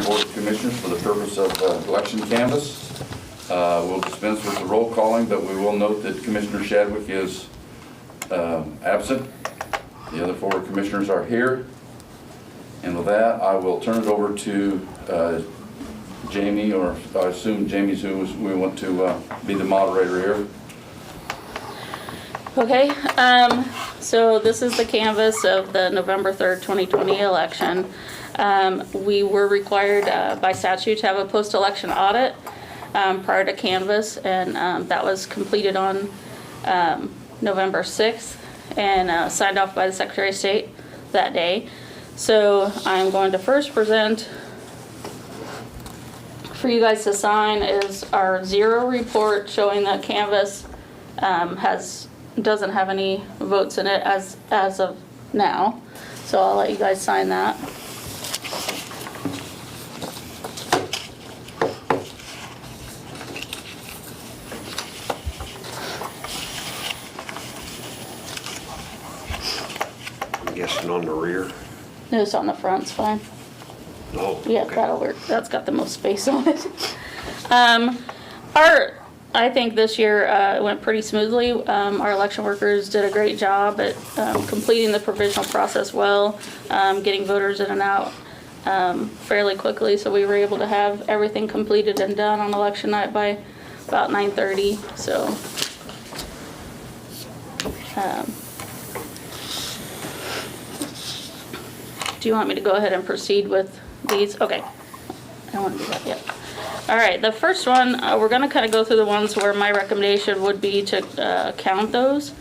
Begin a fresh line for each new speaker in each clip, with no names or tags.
Board of Commissioners for the purpose of election canvass. We'll dispense with the roll calling, but we will note that Commissioner Shadwick is absent. The other 4 commissioners are here. And with that, I will turn it over to Jamie, or I assume Jamie's who we want to be the moderator here.
Okay, so this is the canvass of the November 3rd, 2020 election. We were required by statute to have a post-election audit prior to canvass, and that was completed on November 6th and signed off by the Secretary of State that day. So I'm going to first present for you guys to sign is our 0 report showing that canvass doesn't have any votes in it as of now. So I'll let you guys sign that.
I'm guessing on the rear.
No, it's on the front's fine.
Oh,
Yeah,
okay.
that'll work. That's got the most space on it. I think this year went pretty smoothly. Our election workers did a great job at completing the provisional process well, getting voters in and out fairly quickly. So we were able to have everything completed and done on election night by about 9:30. So do you want me to go ahead and proceed with these? Okay. I don't want to do that yet. All right, the first one, we're going to kind of go through the ones where my recommendation would be to count those.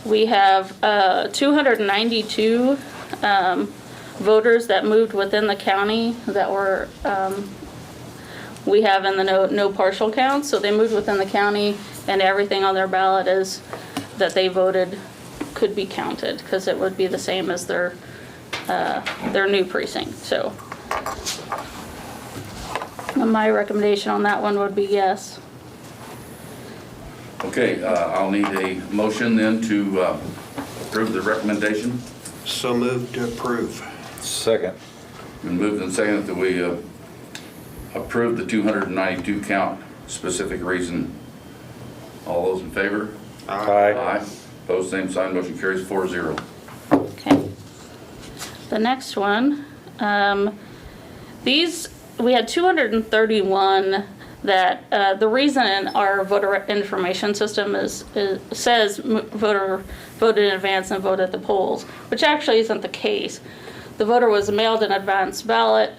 We have 292 voters that moved within the county that were, we have in the no partial count. So they moved within the county, and everything on their ballot is that they voted could be counted, because it would be the same as their new precinct. So my recommendation on that one would be yes.
Okay, I'll need a motion then to approve the recommendation.
So moved to approve.
Second.
Been moved and seconded that we approve the 292 count, specific reason. All those in favor?
Aye.
Aye. Opposed, same sign, motion carries 4-0.
Okay. The next one, we had 231 that the reason in our voter information system says voter voted in advance and voted at the polls, which actually isn't the case. The voter was mailed an advance ballot,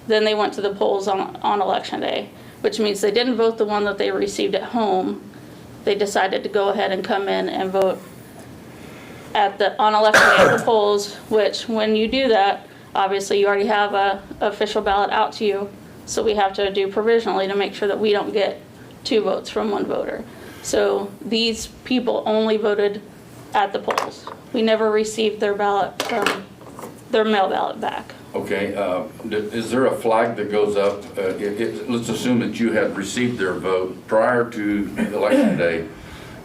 then they went to the polls on election day, which means they didn't vote the one that they received at home. They decided to go ahead and come in and vote on election day at the polls, which when you do that, obviously you already have a official ballot out to you. So we have to do provisionally to make sure that we don't get 2 votes from 1 voter. So these people only voted at the polls. We never received their ballot from their mail ballot back.
Okay, is there a flag that goes up? Let's assume that you had received their vote prior to election day.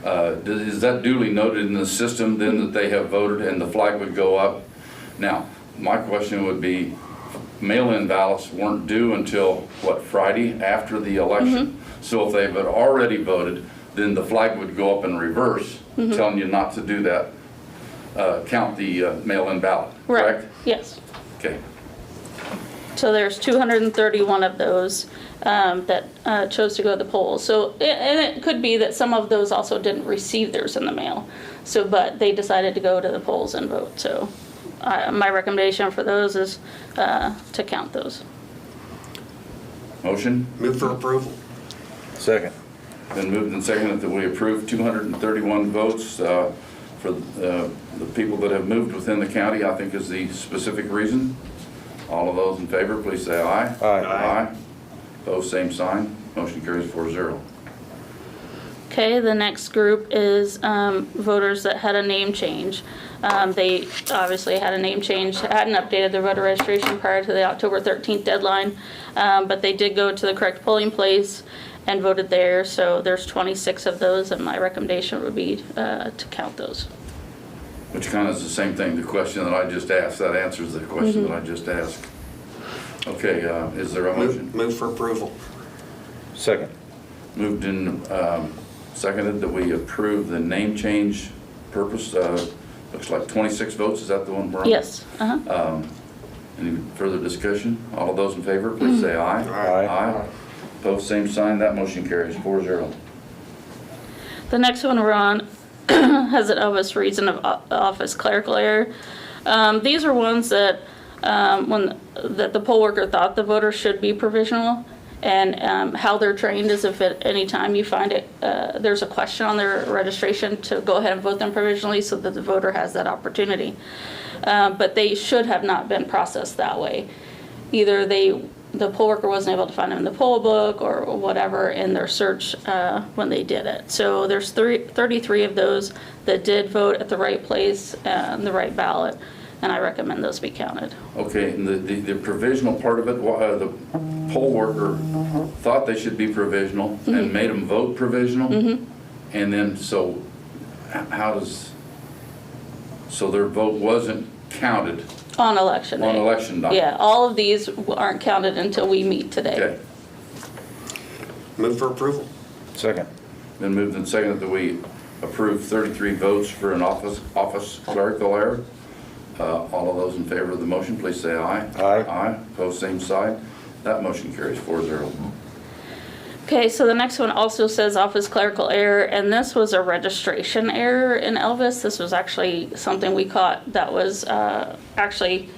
Is that duly noted in the system then that they have voted and the flag would go up? Now, my question would be, mail-in ballots weren't due until, what, Friday after the election?
Mm-hmm.
So if they had already voted, then the flag would go up in reverse,
Mm-hmm.
telling you not to do that, count the mail-in ballot,
Right.
correct?
Yes.
Okay.
So there's 231 of those that chose to go to the polls. So, and it could be that some of those also didn't receive theirs in the mail. So, but they decided to go to the polls and vote. So my recommendation for those is to count those.
Motion?
Move for approval.
Second.
Been moved and seconded that we approve 231 votes for the people that have moved within the county, I think is the specific reason. All of those in favor, please say aye.
Aye.
Aye. Opposed, same sign. Motion carries 4-0.
Okay, the next group is voters that had a name change. They obviously had a name change, hadn't updated their voter registration prior to the October 13th deadline, but they did go to the correct polling place and voted there. So there's 26 of those, and my recommendation would be to count those.
Which kind of is the same thing, the question that I just asked. That answers the question that I just asked. Okay, is there a motion?
Move for approval.
Second.
Moved and seconded that we approve the name change purpose. Looks like 26 votes. Is that the one we're on?
Yes, uh-huh.
Any further discussion? All of those in favor, please say aye.
Aye.
Aye. Opposed, same sign. That motion carries 4-0.
The next one we're on has an obvious reason of office clerical error. These are ones that that the poll worker thought the voter should be provisional, and how they're trained is if at any time you find it, there's a question on their registration to go ahead and vote them provisionally so that the voter has that opportunity. But they should have not been processed that way. Either the poll worker wasn't able to find them in the poll book or whatever in their search when they did it. So there's 33 of those that did vote at the right place and the right ballot, and I recommend those be counted.
Okay, and the provisional part of it, the poll worker thought they should be provisional and made them vote provisional? And then, so how does, so their vote wasn't counted
On election day.
on election night?
Yeah, all of these aren't counted until we meet today.
Okay,
Move for approval.
Second.
then moved and seconded that we approve 33 votes for an office clerical error. All of those in favor of the motion, please say aye.
Aye.
Aye, opposed, same side. That motion carries 4-0.
Okay, so the next one also says office clerical error, and this was a registration error in Elvis. This was actually something we caught that was actually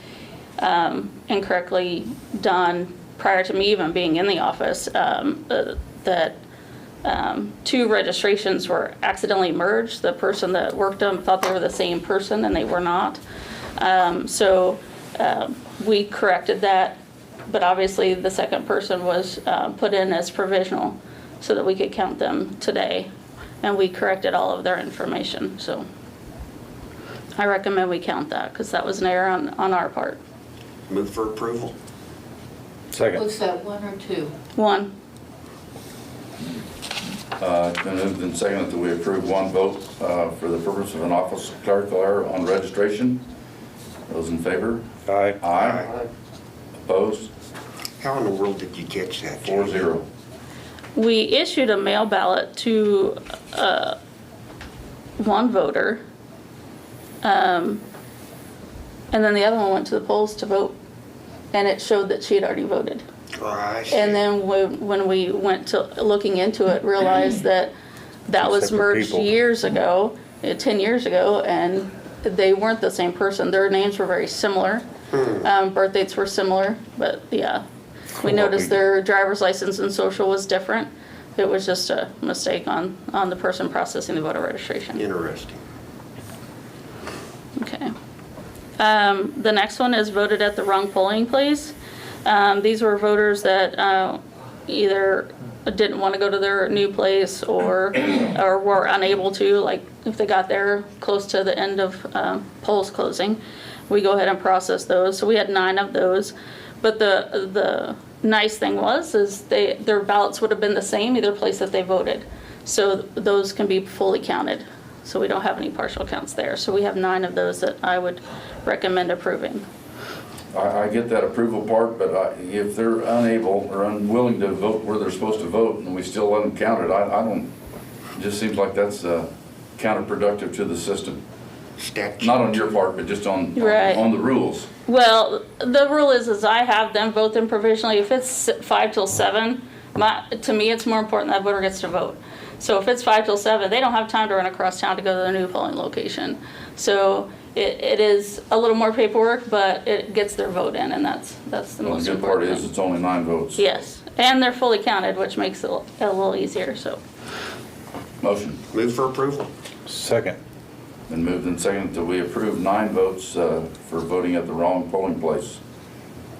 incorrectly done prior to me even being in the office, that two registrations were accidentally merged. The person that worked them thought they were the same person, and they were not. So we corrected that. But obviously, the second person was put in as provisional so that we could count them today. And we corrected all of their information. So I recommend we count that because that was an error on our part.
Move for approval.
Second.
Was that one or two?
One.
Then moved and seconded that we approve one vote for the purpose of an office clerical error on registration. Those in favor?
Aye.
Aye. Opposed?
How in the world did you catch that?
4-0.
We issued a mail ballot to one voter. And then the other one went to the polls to vote. And it showed that she had already voted.
Oh, I see.
And then when we went to looking into it, realized that
Two
was
separate
merged
people.
years ago, 10 years ago, and they weren't the same person. Their names were very similar. Birth dates were similar, but yeah. We noticed their driver's license and social was different. It was just a mistake on the person processing the voter registration.
Interesting.
Okay. The next one is voted at the wrong polling place. These were voters that either didn't want to go to their new place or were unable to, like if they got there close to the end of polls closing. We go ahead and process those. So we had 9 of those. But the nice thing is their ballots would have been the same either place that they voted. So those can be fully counted. So we don't have any partial counts there. So we have 9 of those that I would recommend approving.
I get that approval part, but if they're unable or unwilling to vote where they're supposed to vote and we still let them count it, I don't, it just seems like that's counterproductive to the system.
Statute.
Not on your part, but just on
Right.
on the rules.
Well, the rule is I have them vote them provisionally. If it's 5 till 7, to me it's more important that voter gets to vote. So if it's 5 till 7, they don't have time to run across town to go to their new polling location. So it is a little more paperwork, but it gets their vote in, and that's the
Well,
most
the good part
important
is
thing.
it's only 9 votes.
Yes, and they're fully counted, which makes it a little easier. So
Motion.
Move for approval.
Second.
Been moved and seconded that we approve 9 votes for voting at the wrong polling place.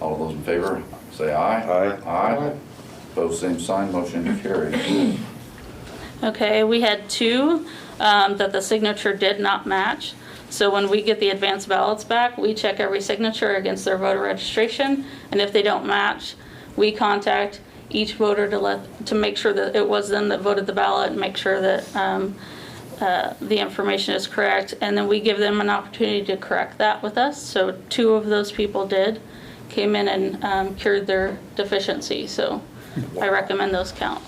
All of those in favor, say aye.
Aye.
Aye. Opposed, same sign, motion carries.
okay, we had 2 that the signature did not match. So when we get the advance ballots back, we check every signature against their voter registration, and if they don't match, we contact each voter to make sure that it was them that voted the ballot and make sure that the information is correct, and then we give them an opportunity to correct that with us. So 2 of those people did, came in and cured their deficiency, so I recommend those count.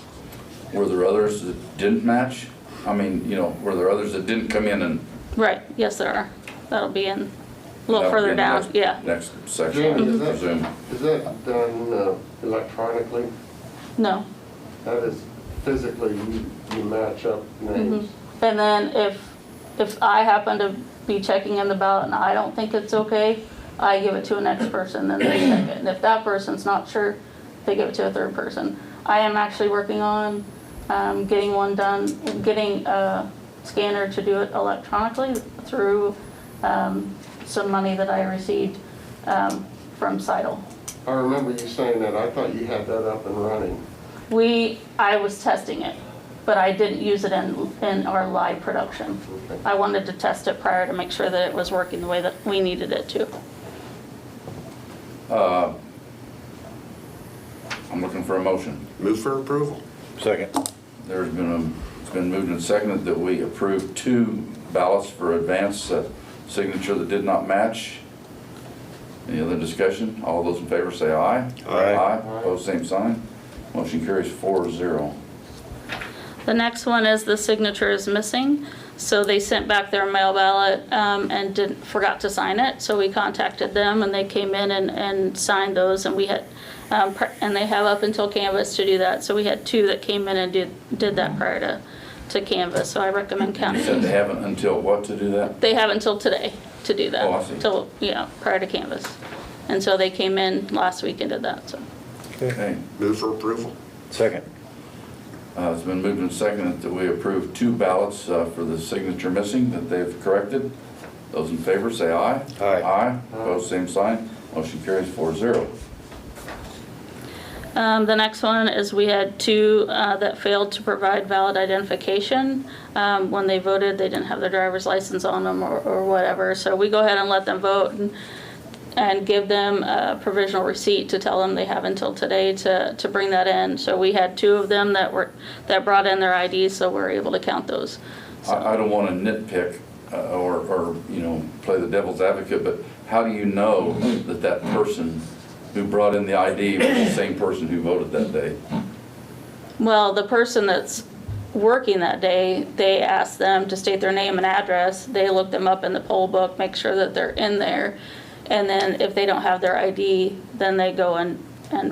Were there others that didn't match? I mean, were there others that didn't come in and?
Right, yes, there are. That'll be in a little
That'll be
further
in the
down,
next-
yeah.
Next section,
Jamie,
I
is that-
presume.
Is that done electronically?
No.
That is physically, you match up names?
And then if I happen to be checking in the ballot and I don't think it's okay, I give it to a next person, then they check it. And if that person's not sure, they give it to a third person. I am actually working on getting one done, getting a scanner to do it electronically through some money that I received from Seidel.
I remember you saying that. I thought you had that up and running.
I was testing it, but I didn't use it in our live production.
Okay.
I wanted to test it prior to make sure that it was working the way that we needed it to.
I'm looking for a motion.
Move for approval.
Second.
It's been moved and seconded that we approve 2 ballots for advance signature that did not match. Any other discussion? All those in favor say aye.
Aye.
Aye, pose same sign. Motion carries 4-0.
The next one is the signature is missing. So they sent back their mail ballot and forgot to sign it. So we contacted them and they came in and signed those, and we had, and they have up until Canvas to do that. So we had 2 that came in and did that prior to Canvas. So I recommend
You
counting
said they
those.
haven't until what to do that?
They have until today to do that.
Oh, I see.
Till, prior to Canvas. And so they came in last week and did that, so.
Okay.
Move for approval.
Second.
It's been moved and seconded that we approve 2 ballots for the signature missing that they've corrected. Those in favor say aye.
Aye.
Aye, pose same sign. Motion carries 4-0.
The next one is we had 2 that failed to provide valid identification. When they voted, they didn't have their driver's license on them or whatever. So we go ahead and let them vote and give them a provisional receipt to tell them they have until today to bring that in. So we had 2 of them that brought in their IDs, so we're able to count those.
I don't want to nitpick or play the devil's advocate, but how do you know that that person who brought in the ID was the same person who voted that day?
Well, the person that's working that day, they asked them to state their name and address. They look them up in the poll book, make sure that they're in there. And then if they don't have their ID, then they go and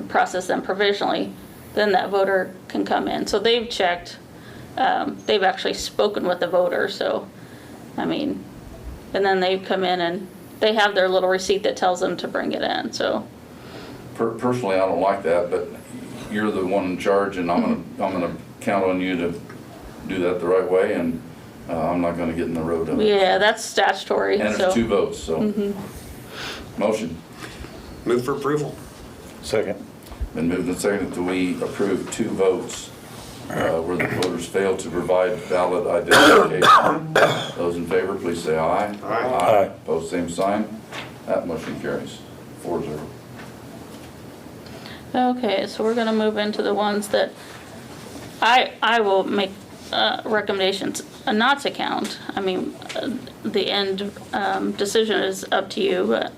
process them provisionally. Then that voter can come in. So they've checked, they've actually spoken with the voter, so, and then they come in and they have their little receipt that tells them to bring it in, so.
Personally, I don't like that, but you're the one in charge, and I'm gonna count on you to do that the right way, and I'm not gonna get in the road of it.
Yeah, that's statutory,
And
so.
there's 2 votes, so. Motion.
Move for approval.
Second.
Been moved and seconded that we approve 2 votes where the voters failed to provide valid identification. Those in favor, please say aye.
Aye.
Aye.
Pose same sign. That motion carries 4-0.
Okay, so we're gonna move into the ones that I will make recommendations not to count. The end decision is up to you, but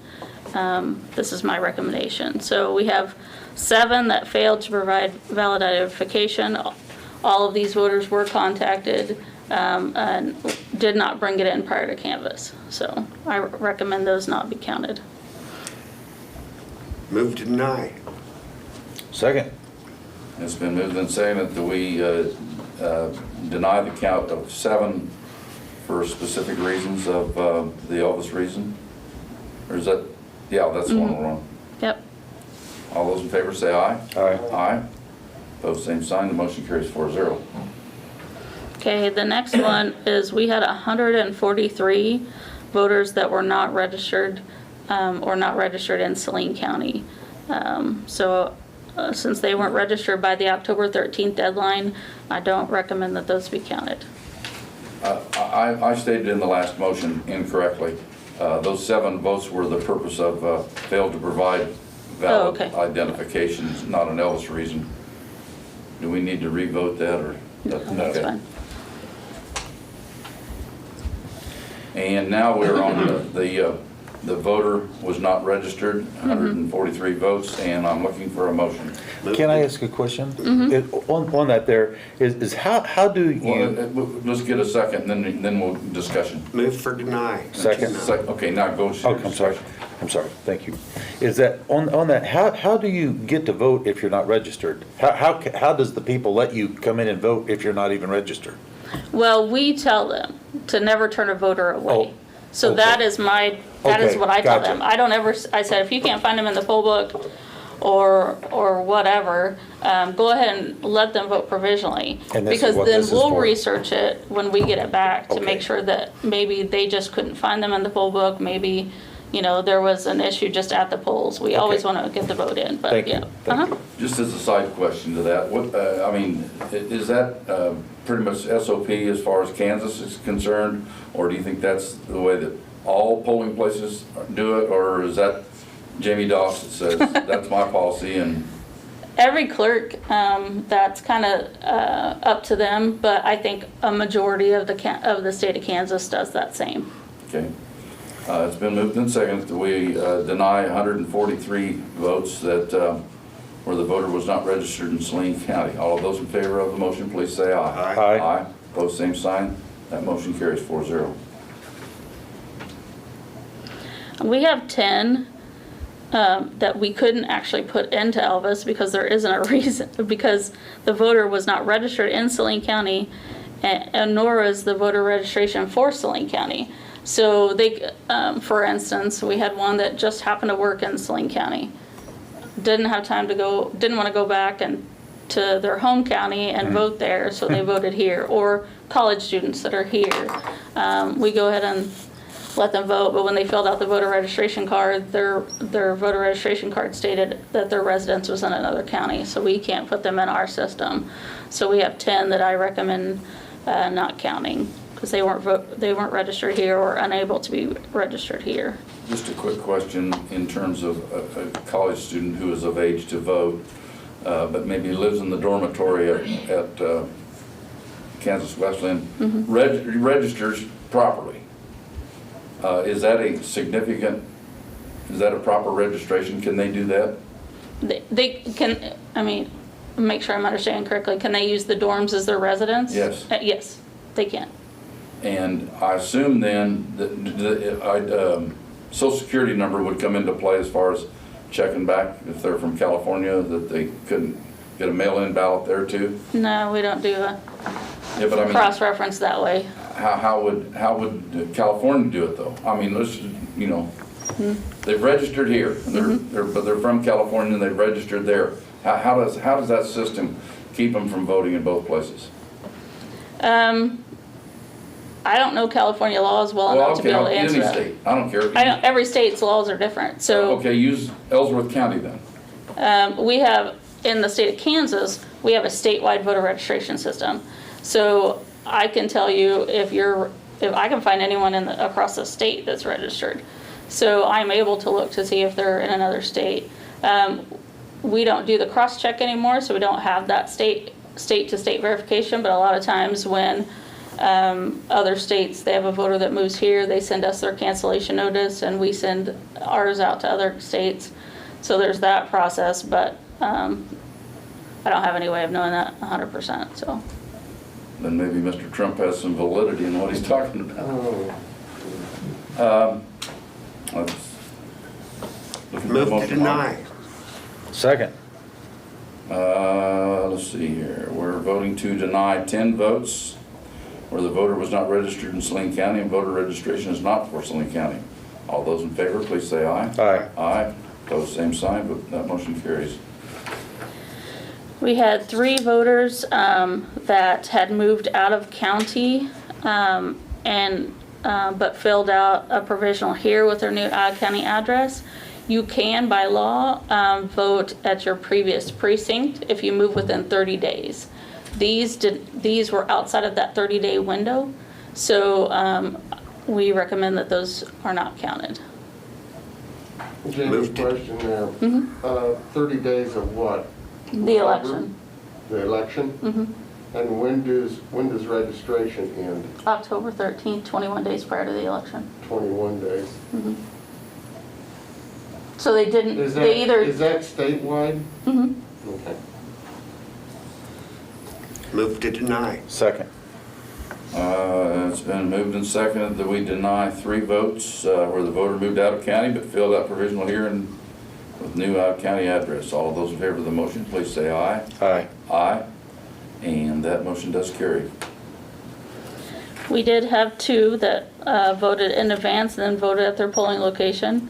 this is my recommendation. So we have 7 that failed to provide valid identification. All of these voters were contacted and did not bring it in prior to Canvas. So I recommend those not be counted.
Move to deny.
Second.
It's been moved and seconded that we deny the count of 7 for specific reasons of the Elvis reason. Or is that, yeah, that's the one we're on.
Yep.
All those in favor say aye.
Aye.
Aye. Pose same sign. The motion carries 4-0.
Okay, the next one is we had 143 voters that were not registered or not registered in Saline County. Since they weren't registered by the October 13th deadline, I don't recommend that those be counted.
I stated in the last motion incorrectly. Those 7 votes were the purpose of failed to provide valid
okay.
identifications, not an Elvis reason. Do we need to re-vote that, or?
That's
Okay.
fine.
And now we're on the the voter was not registered, 143 votes, and I'm looking for a motion.
Can I ask a question? On that there, is how do
Well,
you,
let's get a second, and then we'll discussion.
Move for deny.
Second.
Okay, now go.
oh, I'm sorry, thank you. Is that, on that, how do you get to vote if you're not registered? How does the people let you come in and vote if you're not even registered?
Well, we tell them to never turn a voter away.
Oh,
So
okay.
that is
Okay,
what I tell
gotcha.
them. I don't ever, I said, if you can't find them in the poll book or whatever, go ahead and let them vote provisionally.
And this is
Because
what
then
this is
we'll
for.
research it when we get it back to
Okay.
make sure that maybe they just couldn't find them in the poll book. Maybe, there was an issue just at the polls. We always
Okay.
want to get the vote in, but
Thank you,
yeah.
thank
Uh-huh.
you.
Just as a side question to that, is that pretty much SOP as far as Kansas is concerned? Or do you think that's the way that all polling places do it? Or is that Jamie Doss that says, that's my policy and,
Every clerk, that's kind of up to them, but I think a majority of the state of Kansas does that same.
okay? It's been moved and seconded that we deny 143 votes that, where the voter was not registered in Saline County. All of those in favor of the motion, please say aye.
Aye.
Aye.
Aye. Opposed, same sign. That motion carries 4-0.
We have 10 that we couldn't actually put into Elvis because there isn't a reason, because the voter was not registered in Saline County, and nor is the voter registration for Saline County. So they, for instance, we had one that just happened to work in Saline County. Didn't have time to go, didn't want to go back and to their home county and vote there, so they voted here. Or college students that are here. We go ahead and let them vote, but when they filled out the voter registration card, their voter registration card stated that their residence was in another county, so we can't put them in our system. So we have 10 that I recommend not counting, because they weren't registered here or unable to be registered here.
Just a quick question in terms of a college student who is of age to vote, but maybe lives in the dormitory at Kansas Westland, registers properly. Is that a proper registration? Can they do that?
They can, make sure I'm understanding correctly, can they use the dorms as their residence?
Yes.
Yes, they can.
And I assume then that the Social Security number would come into play as far as checking back if they're from California, that they couldn't get a mail-in ballot there too?
No, we don't do a
Yeah, but I mean,
cross-reference that way.
how would California do it though? I mean, let's, they've registered here, but they're from California and they've registered there. How does that system keep them from voting in both places?
I don't know California laws well enough to be able to answer
Any
that.
state, I don't care.
Every state's laws are different, so.
Okay, use Ellsworth County then.
We have, in the state of Kansas, we have a statewide voter registration system. So I can tell you if I can find anyone across the state that's registered. So I'm able to look to see if they're in another state. We don't do the cross-check anymore, so we don't have that state-to-state verification, but a lot of times when other states, they have a voter that moves here, they send us their cancellation notice, and we send ours out to other states. So there's that process, but I don't have any way of knowing that 100%, so.
Then maybe Mr. Trump has some validity in what he's talking about. Let's look at the
Move to
motion.
deny.
Second.
Let's see here. We're voting to deny 10 votes where the voter was not registered in Saline County and voter registration is not for Saline County. All those in favor, please say aye.
Aye.
Aye. Opposed, same sign, but that motion carries.
We had 3 voters that had moved out of county but filled out a provisional here with their new county address. You can, by law, vote at your previous precinct if you move within 30 days. These were outside of that 30-day window, so we recommend that those are not counted.
Jamie,
Moved.
question now. 30 days of what?
The election,
The election? And when does registration end?
October 13th, 21 days prior to the election.
21 days.
So they didn't,
Is that,
they either.
is that statewide?
Mhm.
Okay.
Move to deny.
Second.
It's been moved and seconded that we deny 3 votes where the voter moved out of county but filled out provisional hearing with new out-of-county address. All those in favor of the motion, please say aye.
Aye.
Aye. And that motion does carry.
We did have 2 that voted in advance and then voted at their polling location.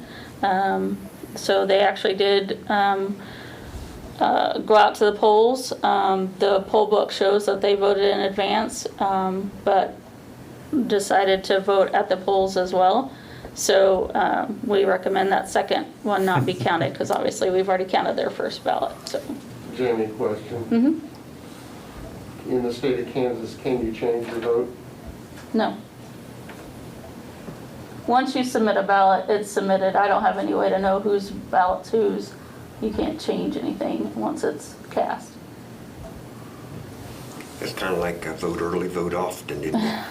So they actually did go out to the polls. The poll book shows that they voted in advance, but decided to vote at the polls as well. So we recommend that second one not be counted, because obviously we've already counted their first ballot, so.
Jamie, question.
Mm-hmm.
In the state of Kansas, can you change your vote?
No. Once you submit a ballot, it's submitted. I don't have any way to know whose ballot's whose. You can't change anything once it's cast.
It's kind of like a vote early, vote often, isn't it?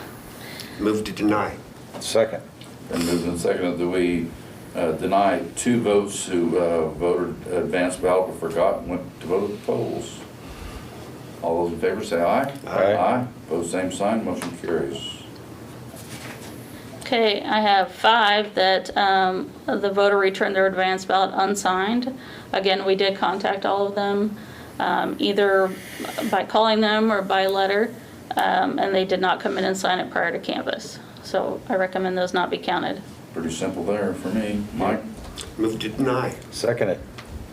Move to deny.
Second.
Been moved and seconded that we deny 2 votes who voted advanced ballot but forgot and went to vote at the polls. All those in favor say aye.
Aye.
Aye. Opposed, same sign. Motion carries.
Okay, I have 5 that the voter returned their advance ballot unsigned. Again, we did contact all of them, either by calling them or by letter, and they did not come in and sign it prior to canvass. So I recommend those not be counted.
Pretty simple there for me. Mike?
Move to deny.
Second it.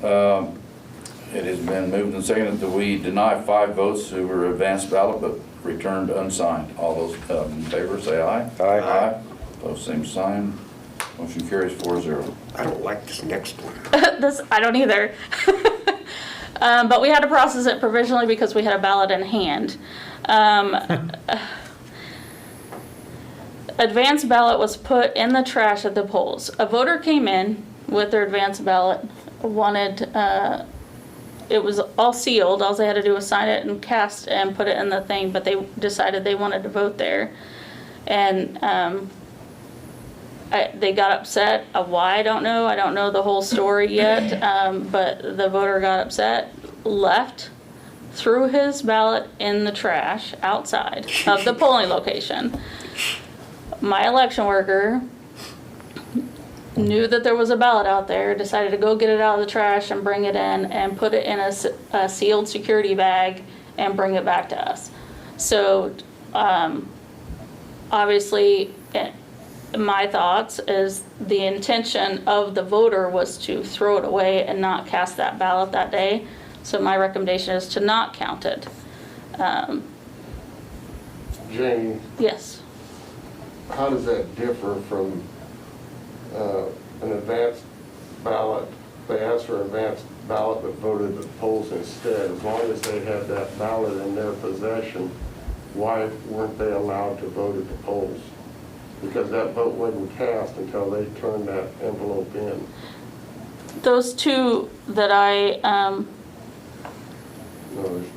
It has been moved and seconded that we deny 5 votes who were advanced ballot but returned unsigned. All those in favor say aye.
Aye.
Aye. Opposed, same sign. Motion carries 4-0.
I don't like this next one.
This, I don't either. But we had to process it provisionally because we had a ballot in hand. Advance ballot was put in the trash at the polls. A voter came in with their advance ballot, wanted, it was all sealed, all they had to do was sign it and cast and put it in the thing, but they decided they wanted to vote there. And they got upset. Why, I don't know. I don't know the whole story yet, but the voter got upset, left, threw his ballot in the trash outside of the polling location. My election worker knew that there was a ballot out there, decided to go get it out of the trash and bring it in and put it in a sealed security bag and bring it back to us. So obviously, my thoughts is the intention of the voter was to throw it away and not cast that ballot that day. So my recommendation is to not count it.
Jamie,
Yes.
how does that differ from an advanced ballot? They asked for an advanced ballot but voted at the polls instead. As long as they had that ballot in their possession, why weren't they allowed to vote at the polls? Because that vote wasn't cast until they turned that envelope in.
Those 2 that I,
No, there's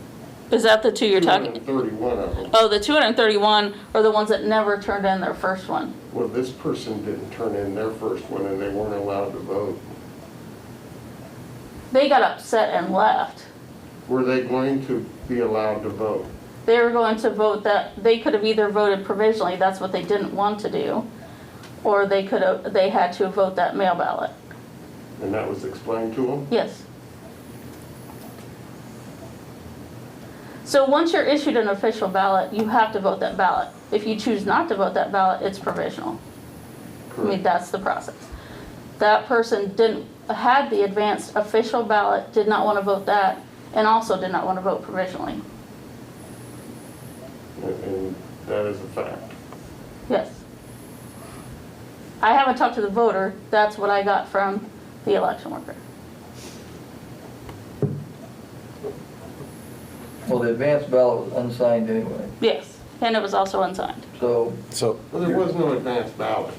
is that the 2 you're talking?
231 of them.
Oh, the 231 are the ones that never turned in their first one.
Well, this person didn't turn in their first one and they weren't allowed to vote.
They got upset and left.
Were they going to be allowed to vote?
They were going to vote that, they could have either voted provisionally, that's what they didn't want to do, or they had to vote that mail ballot.
And that was explained to them?
Yes. So once you're issued an official ballot, you have to vote that ballot. If you choose not to vote that ballot, it's provisional. I mean, that's the process. That person had the advanced official ballot, did not want to vote that, and also did not want to vote provisionally.
And that is a fact.
Yes. I haven't talked to the voter, that's what I got from the election worker.
Well, the advanced ballot was unsigned anyway,
Yes, and it was also unsigned.
so
So,
Well, there was no advanced ballot.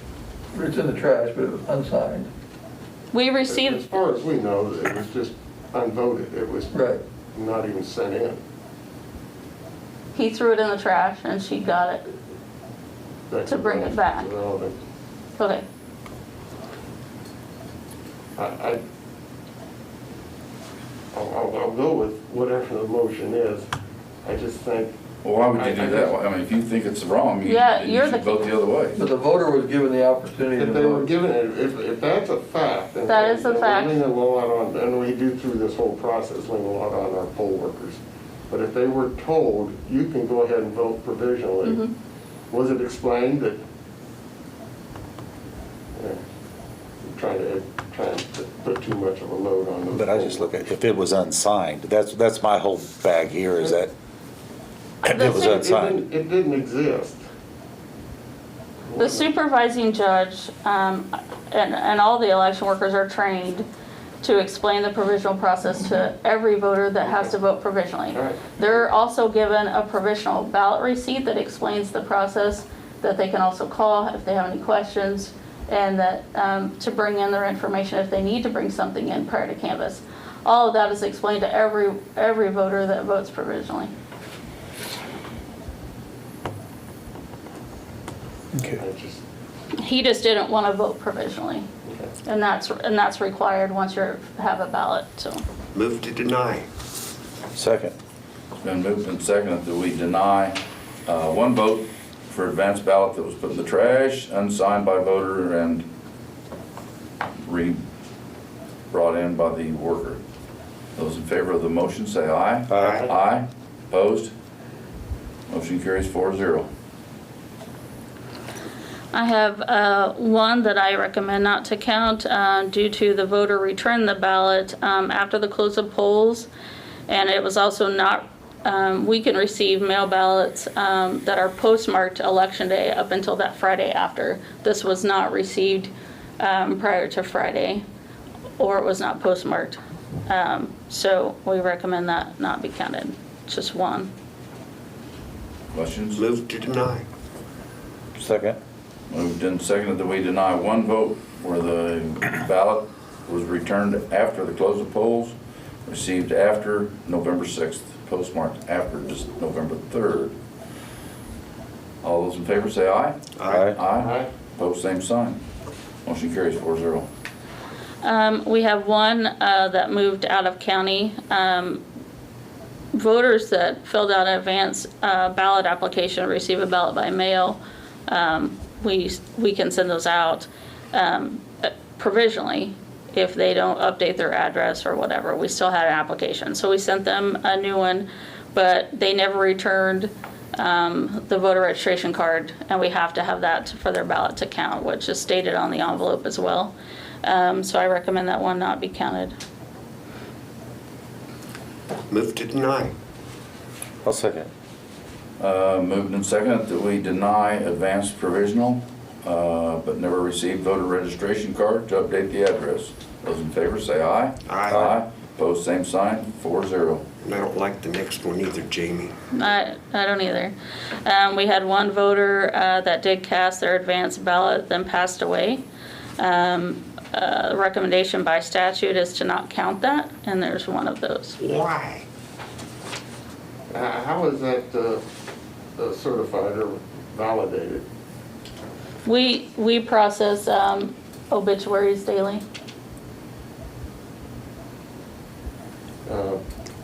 it's in the trash, but it was unsigned.
We
As
received,
far as we know, it was just unvoted. It was
Right.
not even sent in.
he threw it in the trash and she got it.
That's
To bring it back.
irrelevant.
Okay.
I'll go with whatever the motion is. I just think,
Well, why would you do that? I mean, if you think it's wrong,
Yeah,
then you
you're
should
the-
vote the other way.
But the voter was given the opportunity to
if they were
vote.
given it, if that's a fact. then-
That is a
then
fact.
We lean a lot on, and we do through this whole process, lean a lot on our poll workers. But if they were told, you can go ahead and vote provisionally,
Mm-hmm.
was it explained that? Yeah, I'm trying to put too much of a load on those.
But I just look at, if it was unsigned, that's my whole bag here, is that if it was
The
unsigned.
It didn't exist.
The supervising judge, and all the election workers are trained to explain the provisional process to every voter that has to vote provisionally.
Right.
They're also given a provisional ballot receipt that explains the process, that they can also call if they have any questions, and that, to bring in their information if they need to bring something in prior to canvass. All of that is explained to every voter that votes provisionally.
Okay.
I just,
He just didn't want to vote provisionally,
okay.
and that's required once you have a ballot, so.
Move to deny.
Second.
It's been moved and seconded that we deny one vote for advance ballot that was put in the trash, unsigned by voter, and brought in by the worker. Those in favor of the motion say aye.
Aye.
Aye. Opposed? Motion carries 4-0.
I have one that I recommend not to count due to the voter returned the ballot after the close of polls. And it was also not, we can receive mail ballots that are postmarked election day up until that Friday after. This was not received prior to Friday, or it was not postmarked. So we recommend that not be counted, just one.
Questions?
Move to deny.
Second.
Moved and seconded that we deny one vote where the ballot was returned after the close of polls, received after November 6th, postmarked after just November 3rd. All those in favor say aye.
Aye.
Aye. Opposed, same sign. Motion carries 4-0.
We have one that moved out of county. Voters that filled out an advance ballot application receive a ballot by mail. We can send those out provisionally if they don't update their address or whatever. We still had an application. So we sent them a new one, but they never returned the voter registration card, and we have to have that for their ballot to count, which is stated on the envelope as well. So I recommend that one not be counted.
Move to deny.
I'll second.
Moved and seconded that we deny advanced provisional, but never received voter registration card to update the address. Those in favor say aye.
Aye.
Aye. Opposed, same sign, 4-0.
And I don't like the next one either, Jamie.
I don't either. We had one voter that did cast their advance ballot, then passed away. The recommendation by statute is to not count that, and there's one of those.
Why?
How is that certified or validated?
We process obituaries daily.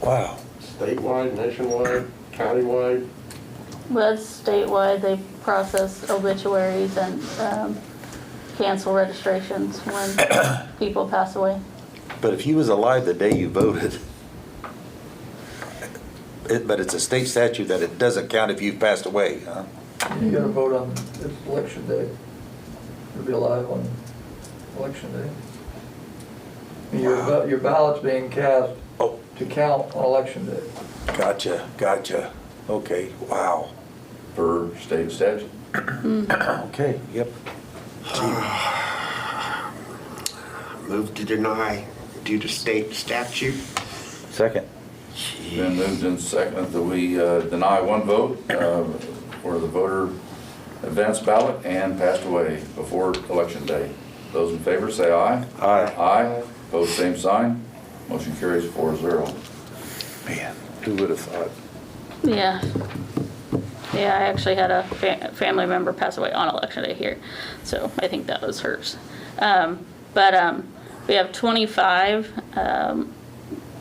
Wow.
Statewide, nationwide, countywide?
But statewide, they process obituaries and cancel registrations when people pass away.
But if you was alive the day you voted, but it's a state statute that it doesn't count if you've passed away, huh?
You gotta vote on, it's election day. You'll be alive on election day. And your ballot's being cast
Oh,
to count on election day.
gotcha. Okay, wow.
Per state statute.
Okay, yep.
Move to deny due to state statute.
Second.
Been moved and seconded that we deny one vote for the voter advance ballot and passed away before election day. Those in favor say aye.
Aye.
Aye. Opposed, same sign. Motion carries 4-0.
Man, who would have thought?
Yeah. Yeah, I actually had a family member pass away on election day here, so I think that was hers. We have 25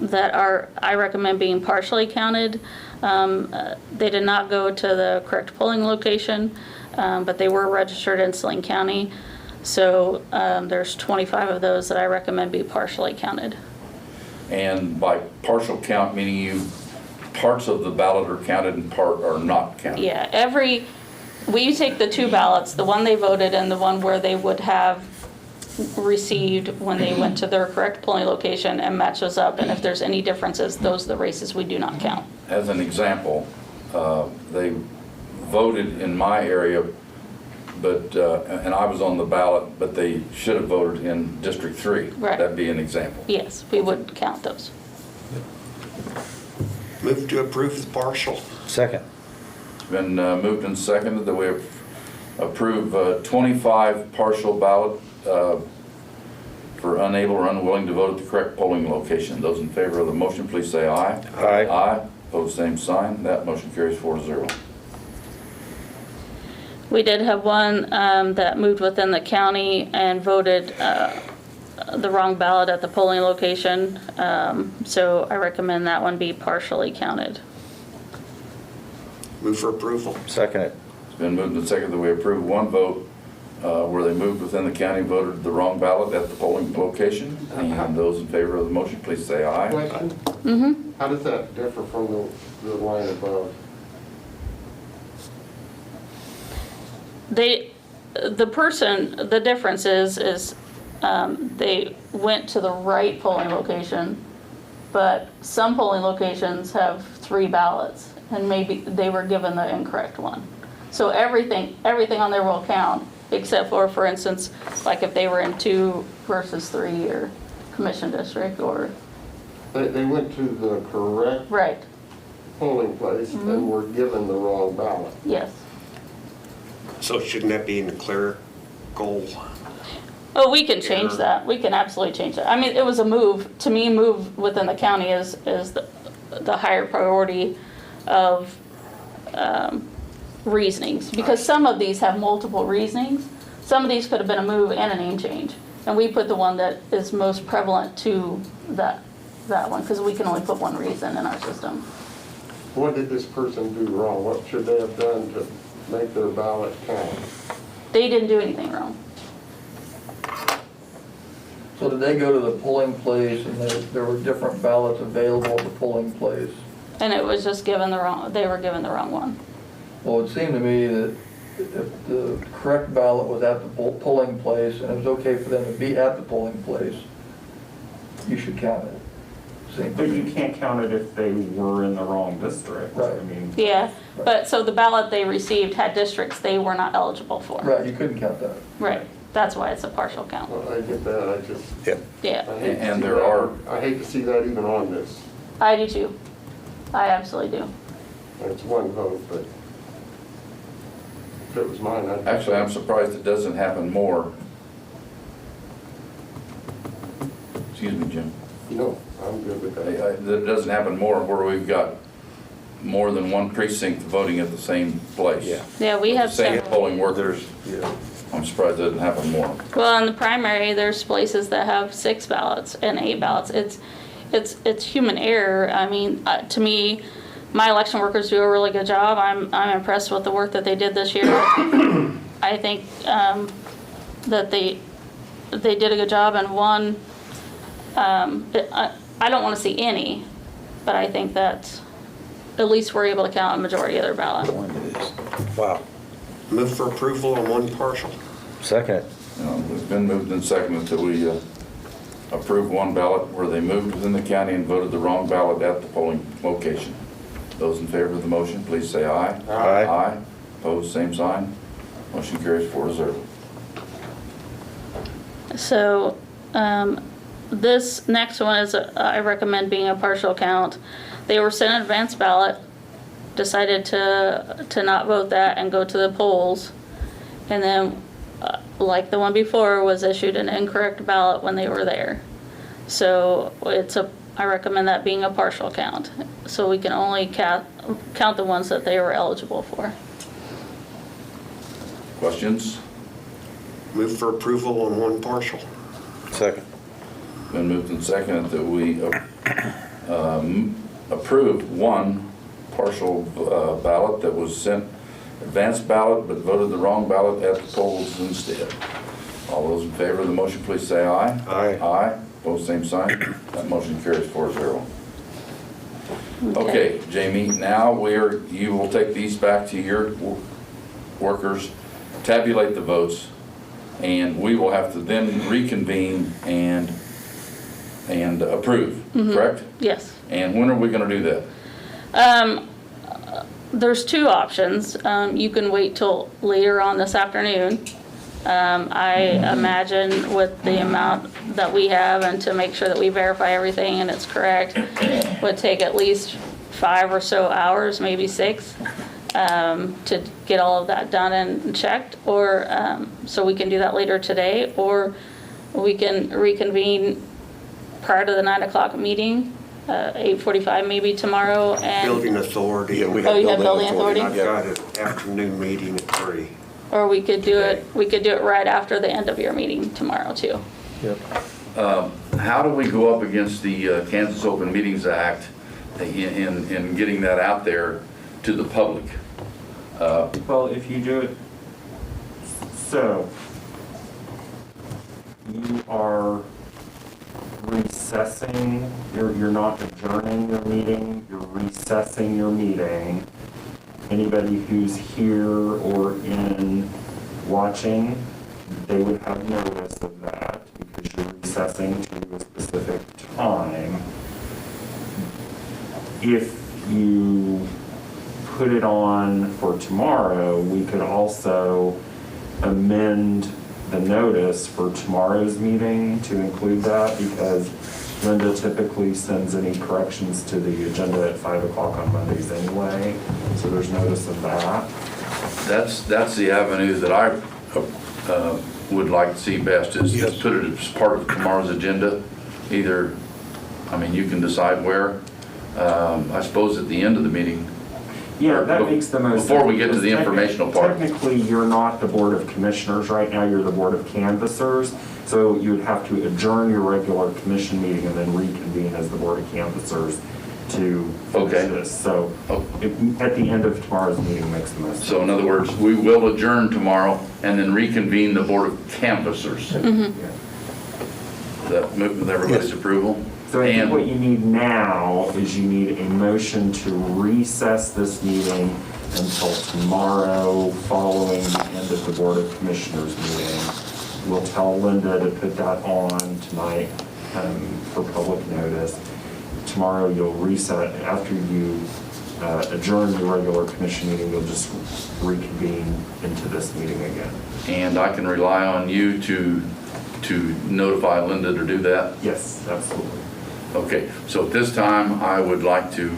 that are, I recommend being partially counted. They did not go to the correct polling location, but they were registered in Saline County. So there's 25 of those that I recommend be partially counted.
And by partial count, meaning parts of the ballot are counted and part are not counted?
Yeah, we take the two ballots, the one they voted and the one where they would have received when they went to their correct polling location, and match those up. And if there's any differences, those are the races we do not count.
As an example, they voted in my area, but, and I was on the ballot, but they should have voted in District 3.
Right.
That'd be an example.
Yes, we would count those.
Move to approve the partial.
Second.
It's been moved and seconded that we approve 25 partial ballot for unable or unwilling to vote at the correct polling location. Those in favor of the motion, please say aye.
Aye.
Aye. Opposed, same sign. That motion carries 4-0.
We did have one that moved within the county and voted the wrong ballot at the polling location. So I recommend that one be partially counted.
Move for approval.
Second it.
It's been moved and seconded that we approve one vote where they moved within the county, voted the wrong ballot at the polling location. And those in favor of the motion, please say aye.
Question? How does that differ from the line above?
The difference is they went to the right polling location, but some polling locations have 3 ballots, and maybe they were given the incorrect one. So everything on there will count, except for instance, like if they were in 2 versus 3 or commission district or.
They went to the correct
Right,
polling place and were given the wrong ballot.
yes.
So shouldn't that be in the clerical?
Oh, we can change
Error.
that. We can absolutely change that. I mean, it was a move. To me, move within the county is the higher priority of reasonings. Because some of these have multiple reasonings. Some of these could have been a move and a name change. And we put the one that is most prevalent to that one, because we can only put one reason in our system.
What did this person do wrong? What should they have done to make their ballot count?
They didn't do anything wrong.
So did they go to the polling place and there were different ballots available at the polling place?
And it was just given they were given the wrong one.
Well, it seemed to me that if the correct ballot was at the polling place and it was okay for them to be at the polling place, you should count it. Seemed to
But you
me.
can't count it if they were in the wrong district.
Right.
I mean,
Yeah, but so the ballot they received had districts they were not eligible for.
Right, you couldn't count that.
Right, that's why it's a partial count.
Well, I get that, I just,
Yeah.
Yeah,
I hate to
And
see
there
that.
are-
I hate to see that even on this.
I do too. I absolutely do.
It's one vote, but if it was mine, I'd.
Actually, I'm surprised it doesn't happen more. Excuse me, Jim.
No, I'm good with that.
That it doesn't happen more where we've got more than one precinct voting at the same place.
Yeah.
Yeah, we have
Same
several.
polling workers. I'm surprised it doesn't happen more.
Well, in the primary, there's places that have 6 ballots and 8 ballots. It's human error. I mean, to me, my election workers do a really good job. I'm impressed with the work that they did this year. I think that they did a good job, and one, I don't want to see any, but I think that at least we're able to count a majority of their ballot.
Wow.
Move for approval on one partial.
Second it.
It's been moved and seconded that we approve one ballot where they moved within the county and voted the wrong ballot at the polling location. Those in favor of the motion, please say aye.
Aye.
Aye. Opposed, same sign. Motion carries 4-0.
So, this next one is, I recommend being a partial count. They were sent an advance ballot, decided to not vote that and go to the polls. And then, like the one before, was issued an incorrect ballot when they were there. So I recommend that being a partial count. So we can only count the ones that they were eligible for.
Questions?
Move for approval on one partial.
Second.
been moved and seconded that we approve one partial ballot that was sent, advanced ballot, but voted the wrong ballot at the polls instead. All those in favor of the motion, please say aye.
Aye.
Aye, both same sign. That motion carries 4-0. Okay, Jamie, now you will take these back to your workers, tabulate the votes, and we will have to then reconvene and approve, correct?
Yes.
And when are we gonna do that?
There's two options. You can wait till later on this afternoon. I imagine with the amount that we have and to make sure that we verify everything and it's correct, would take at least 5 or so hours, maybe 6, to get all of that done and checked. Or, so we can do that later today, or we can reconvene prior to the 9 o'clock meeting, 8:45 maybe tomorrow, and,
Building authority.
Yeah, we
oh, you have building authority?
I've got an afternoon meeting at 3.
Or we could do it right after the end of your meeting tomorrow too.
Yep.
How do we go up against the Kansas Open Meetings Act in getting that out there to the public?
Well, if you do it, so you are recessing, you're not adjourning your meeting, you're recessing your meeting. Anybody who's here or in watching, they would have notice of that because you're recessing to a specific time. If you put it on for tomorrow, we could also amend the notice for tomorrow's meeting to include that, because Linda typically sends any corrections to the agenda at 5 o'clock on Mondays anyway, so there's notice of that.
That's the avenue that I would like to see best, is just put it as part of tomorrow's agenda. Either, I mean, you can decide where, I suppose at the end of the meeting.
Yeah, that makes the most sense.
Before we get to the
because
informational part.
Technically, you're not the Board of Commissioners right now, you're the Board of Canvassers. So you would have to adjourn your regular commission meeting and then reconvene as the Board of Canvassers to finish this. So at the end of tomorrow's meeting makes the most sense.
So in other words, we will adjourn tomorrow and then reconvene the Board of Canvassers.
Yeah.
Is that with everybody's approval?
So I think
And
what you need now is you need a motion to recess this meeting until tomorrow following the end of the Board of Commissioners meeting. We'll tell Linda to put that on tonight for public notice. Tomorrow you'll reset, after you adjourn your regular commission meeting, you'll just reconvene into this meeting again.
And I can rely on you to notify Linda to do that?
Yes, absolutely.
Okay, so at this time, I would like to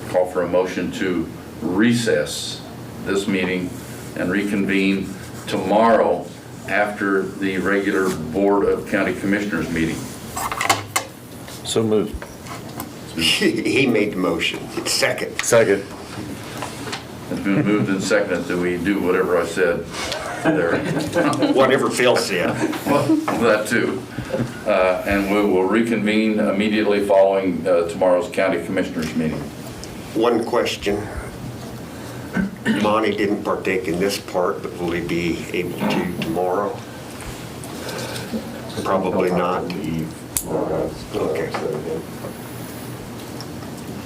call for a motion to recess this meeting and reconvene tomorrow after the regular Board of County Commissioners meeting.
So moved.
He made the motion. It's second.
Second.
It's been moved and seconded that we do whatever I said there.
Whatever Phil said.
That too. And we will reconvene immediately following tomorrow's County Commissioners meeting.
One question. Monty didn't partake in this part, but will he be able to tomorrow? Probably not. Okay.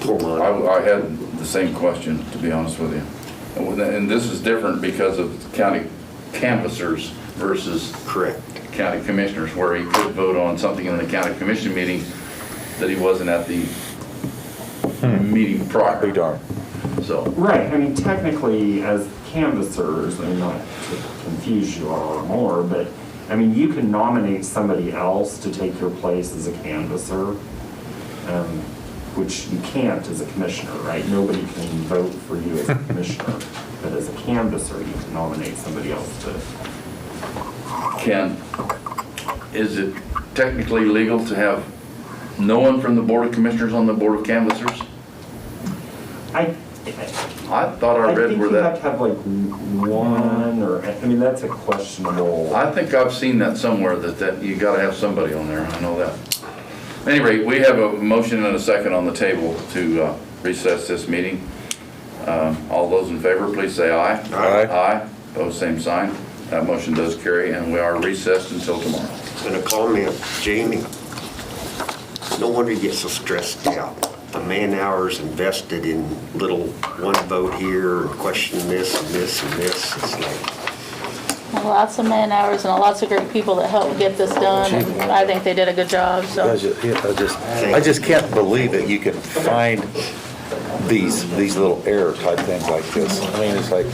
Poor Monty.
I had the same question, to be honest with you. And this is different because of county canvassers versus
Correct.
county commissioners, where he could vote on something in the county commission meeting that he wasn't at the meeting prior.
Be darned.
So,
Right, I mean, technically, as canvassers, and not to confuse you all more, but, I mean, you can nominate somebody else to take your place as a canvasser, which you can't as a commissioner, right? Nobody can vote for you as a commissioner, but as a canvasser, you can nominate somebody else to.
is it technically legal to have no one from the Board of Commissioners on the Board of Canvassers? I thought I read
think
where
you have
that,
to have like one, or, I mean, that's a questionable.
I think I've seen that somewhere, that you gotta have somebody on there, I know that. At any rate, we have a motion and a second on the table to recess this meeting. All those in favor, please say aye.
Aye.
Aye, opposed, same sign. That motion does carry, and we are recessed until tomorrow.
And a comment, Jamie, no wonder you get so stressed out. The man hours invested in little one vote here, and question this and this and this, it's like,
Lots of man hours and lots of great people that helped get this done, and I think they did a good job, so.
I just can't believe that you can find these little error type things like this. I mean, it's like,